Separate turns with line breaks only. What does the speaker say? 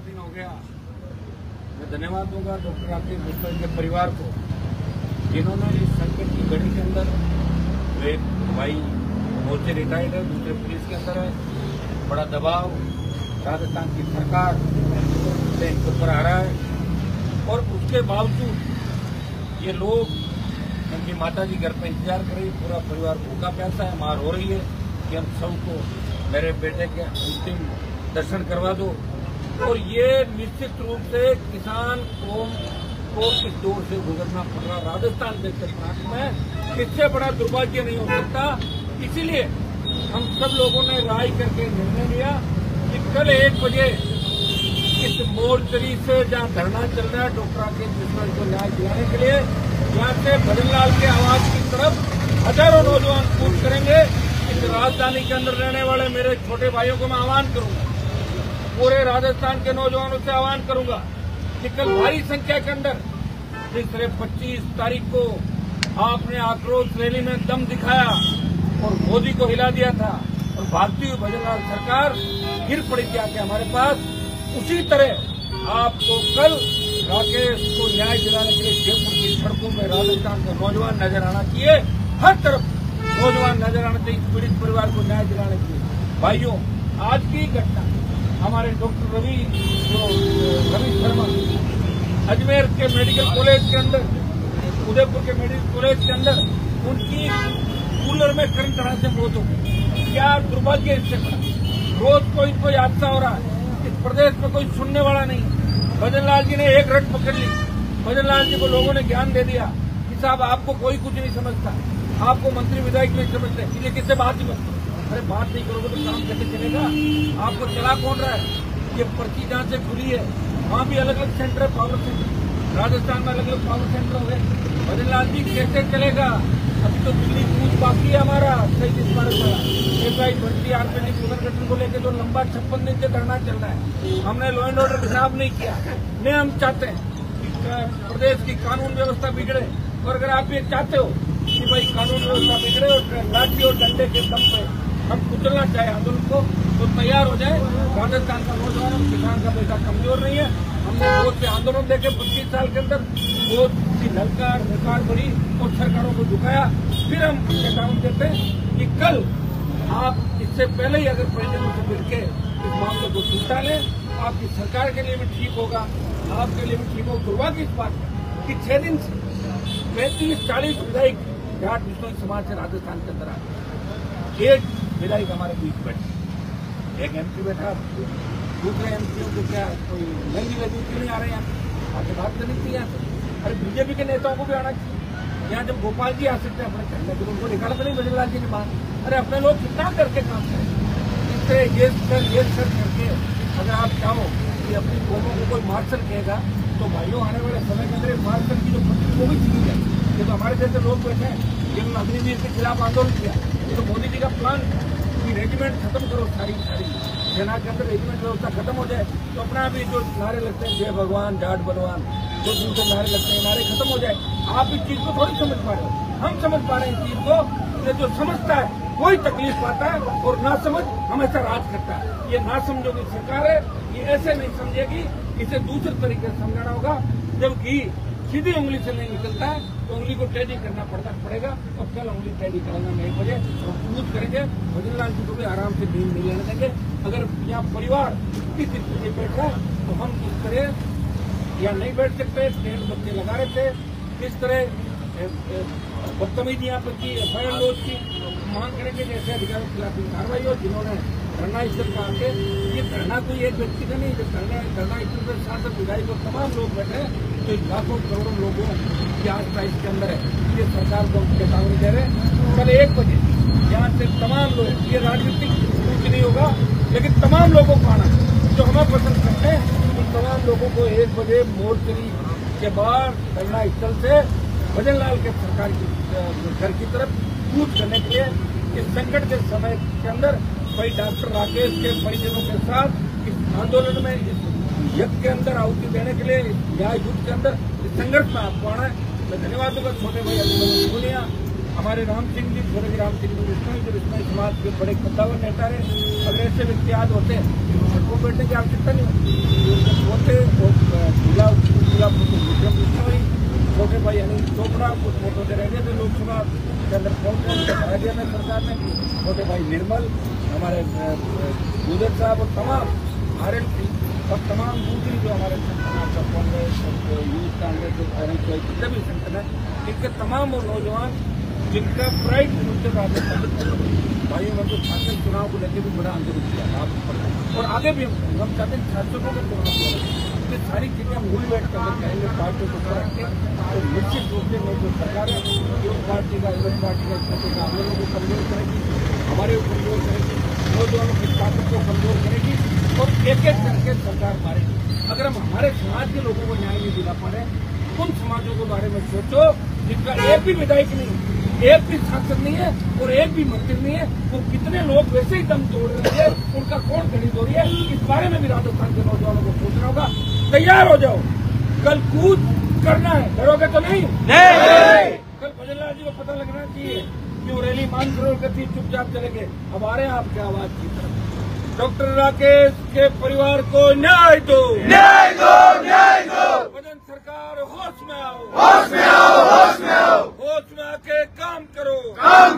दिन हो गया। मैं धन्यवाद दूंगा डॉक्टर राकेश मिश्रा के परिवार को, जिन्होंने इस संकट की घड़ी के अंदर, एक भाई मोर्चे रिटायर्ड है, दूसरे पुलिस के अंदर है, बड़ा दबाव राजस्थान की सरकार से इनके ऊपर आ रहा है, और उसके बावजूद ये लोग, उनकी माता जी घर पे इंतजार कर रही, पूरा परिवार भूखा प्यासा है, मार हो रही है कि हम सबको मेरे बेटे के अंतिम दर्शन करवा दो। और ये निश्चित रूप से किसान कौम को इस दौर से गुजरना पड़ रहा राजस्थान के प्रांत में, इससे बड़ा दुर्भाग्य नहीं हो सकता। इसीलिए हम सब लोगों ने राय करके निर्णय लिया कि कल 1 बजे इस मोर्चरी से जहां धरना चल रहा है डॉक्टर राकेश मिश्रा को न्याय दिलाने के लिए, यहाँ से भजनलाल के आवाज की तरफ हजारों नौजवान कूच करेंगे। इस राजधानी के अंदर रहने वाले मेरे छोटे भाइयों को मैं आह्वान करूंगा, पूरे राजस्थान के नौजवानों से आह्वान करूंगा कि कल भारी संख्या के अंदर, जिस तरह 25 तारीख को आपने आक्रोश रैली में दम दिखाया और मोदी को हिला दिया था और भारतीय भजनलाल सरकार गिर पड़ी थी आके हमारे पास, उसी तरह आपको कल राकेश को न्याय दिलाने के लिए जयपुर की सड़कों में राजस्थान के नौजवान नजर आना चाहिए। हर तरफ नौजवान नजर आना चाहिए पीड़ित परिवार को न्याय दिलाने के लिए। भाइयों, आज की घटना हमारे डॉक्टर रवि शर्मा अजमेर के मेडिकल कॉलेज के अंदर, उदयपुर के मेडिकल कॉलेज के अंदर उनकी कूलर में करंट आने से मौत हो गई। क्या दुर्भाग्य इससे बड़ा। रोज कोई हादसा हो रहा है, इस प्रदेश में कोई सुनने वाला नहीं। भजनलाल जी ने एक रट पकड़ ली, भजनलाल जी को लोगों ने ज्ञान दे दिया कि साहब आपको कोई कुछ नहीं समझता, आपको मंत्री विधायक नहीं समझते, इसलिए किससे बात ही मत करो। अरे बात नहीं करोगे तो काम कैसे चलेगा? आपको चला कौन रहा है? ये पर्ची जहां से खुली है वहां भी अलग अलग सेंटर है, पावर सेंटर, राजस्थान में अलग अलग पावर सेंटर हो गए। भजनलाल जी कैसे चलेगा? अभी तो दिल्ली कूच बाकी है हमारा, सही स्मारक वाला एसआई भर्ती आरपीडी पुनर्गठन को लेकर जो लंबा 56 दिन से धरना चल रहा है। हमने लॉ एंड ऑर्डर खराब नहीं किया, नहीं हम चाहते हैं कि प्रदेश की कानून व्यवस्था बिगड़े, और अगर आप ये चाहते हो कि भाई कानून व्यवस्था बिगड़े और लाठी और डंडे के दम पे हम कुचलना चाहे आंदोलन को, तो तैयार हो जाए। राजस्थान का नौजवान, किसान का बेटा कमजोर नहीं है। हमने बहुत से आंदोलन देखे 25 साल के अंदर, बहुत सी नलकार सरकार बड़ी और सरकारों को झुकाया। फिर हम चेतावनी देते हैं कि कल आप इससे पहले ही अगर परिजनों से मिलकर इस मामले को सुलझा लें, आपकी सरकार के लिए भी ठीक होगा, आपके लिए भी ठीक होगा। दुर्भाग्य इस बात कि 6 दिन से 35-40 विधायक जाट विश्नोई समाज से राजस्थान के अंदर आए। एक विधायक हमारे बीच बैठे, एक एमपी बैठा, दूसरे एमपीओ को क्या कोई लगी क्यों नहीं आ रहे हैं? आगे बात करनी चाहिए यहाँ से। अरे बीजेपी के नेताओं को भी आना चाहिए। यहाँ जब गोपाल जी आ सकते हैं अपने चंदा तो उनको निकाला तो नहीं भजनलाल जी ने बात। अरे अपने लोग कितना करके काम करें, इससे ये सर करके अगर आप चाहो कि अपनी कौमों को कोई मार्शल कहेगा तो भाइयों आने वाले समय के अंदर मार्शल की जो पत्नी वो भी छीनी जाए। ये तो हमारे जैसे लोग बैठे हैं, जिन्होंने अग्निवीर के खिलाफ आंदोलन किया। ये तो मोदी जी का प्लान कि रेजिमेंट खत्म करो, सारी सेना के अंदर रेजिमेंट व्यवस्था खत्म हो जाए, तो अपना भी जो नारे लगते हैं जय भगवान जाट बलवान, जो दूसरे नारे लगते हैं, नारे खत्म हो जाए। आप इस चीज को थोड़ी समझ पा रहे हो, हम समझ पा रहे हैं इस चीज को। जो समझता है वही तकलीफ पाता है और ना समझ हमेशा राज करता है। ये ना समझो की सरकार है, ये ऐसे नहीं समझेगी, इसे दूसरे तरीके से समझाना होगा। जबकि सीधी उंगली से नहीं निकलता है तो उंगली को टेढ़ी करना पड़ेगा। और कल उंगली टेढ़ी करेंगे 1 बजे और कूद करेंगे। भजनलाल जी को भी आराम से नींद नहीं लेने देंगे। अगर यहाँ परिवार इस स्थिति में बैठ रहा है तो हम इस तरह यहाँ नहीं बैठ सकते। 1.5 बच्चे लगा रहे थे, किस तरह बदतमीजी यहाँ पर की, एफआईआर लॉज की मांग करेंगे जैसे अधिकारियों के खिलाफ कार्रवाई हो, जिन्होंने धरना स्थल का आके। ये धरना कोई एक व्यक्ति का नहीं, जब धरना स्थल पर सांसद विधायक और तमाम लोग बैठे तो लाखों करोड़ों लोगों की आस्था इसके अंदर है। ये सरकार को चेतावनी दे रहे हैं। कल 1 बजे यहाँ से तमाम लोग, ये राजनीतिक कुछ नहीं होगा लेकिन तमाम लोगों को आना जो हमें पसंद करते हैं, उन तमाम लोगों को 1 बजे मोर्चरी के बाद धरना स्थल से भजनलाल के सरकार की घर की तरफ कूच करने के लिए इस संकट के समय के अंदर भाई डॉक्टर राकेश के परिजनों के साथ इस आंदोलन में, इस यज्ञ के अंदर आहुति देने के लिए, न्याय युद्ध के अंदर इस संघर्ष में आपको आना है। मैं धन्यवाद दूंगा छोटे भाई दुनिया, हमारे राम सिंह जी, छोटे राम सिंह जी जो इसमें समाज के बड़े कद्दावर नेता रहे। अगर ऐसे व्यक्ति आज होते हैं तो बैठने की आवश्यकता नहीं होती। छोटे जिला छोटे भाई अनिल चोपड़ा कुछ वोटों से रह गए थे लोकसभा के अंदर पहुंच करा दिया था सरकार ने। छोटे भाई निर्मल, हमारे गुजर साहब और तमाम आरएलपी और तमाम दूसरी जो हमारे कांग्रेस यूथ कांग्रेस जितने भी संगठन है, इनके तमाम वो नौजवान जिनका प्राइड उनके भाइयों में तो शासन चुनाव को लेकर भी बड़ा आंदोलन किया और आगे भी हम चाहते हैं शासकों को चुनाव ये सारी चीजें हम मूल बैठ कर करेंगे पार्टियों को रख के। तो निश्चित रूप से जो सरकार है यूथ पार्टी का यूथ पार्टी का हम लोगों को कमजोर करेगी, हमारे को कमजोर करेगी, नौजवानों की ताकत को कमजोर करेगी और एक एक करके सरकार मारेगी। अगर हम हमारे समाज के लोगों को न्याय नहीं दिला पा रहे, उन समाजों के बारे में सोचो जिनका एक भी विधायक नहीं, एक भी सांसद नहीं है और एक भी मंत्री नहीं है, वो कितने लोग वैसे ही दम तोड़ रहे हैं, उनका कौन खरीद हो रही है, इस बारे में भी राजस्थान के नौजवानों को सोचना होगा। तैयार हो जाओ, कल कूद करना है, डरोगे तो नहीं। कल भजनलाल जी को पता लगना चाहिए कि वो रैली मानसरोवर गति चुपचाप चले गए, अब आ रहे हैं आपके आवाज की तरफ। डॉक्टर राकेश के परिवार को न्याय दो, न्याय दो, न्याय दो। भजन सरकार होश में आओ, होश में आओ, होश में आओ, होश में आके काम करो, काम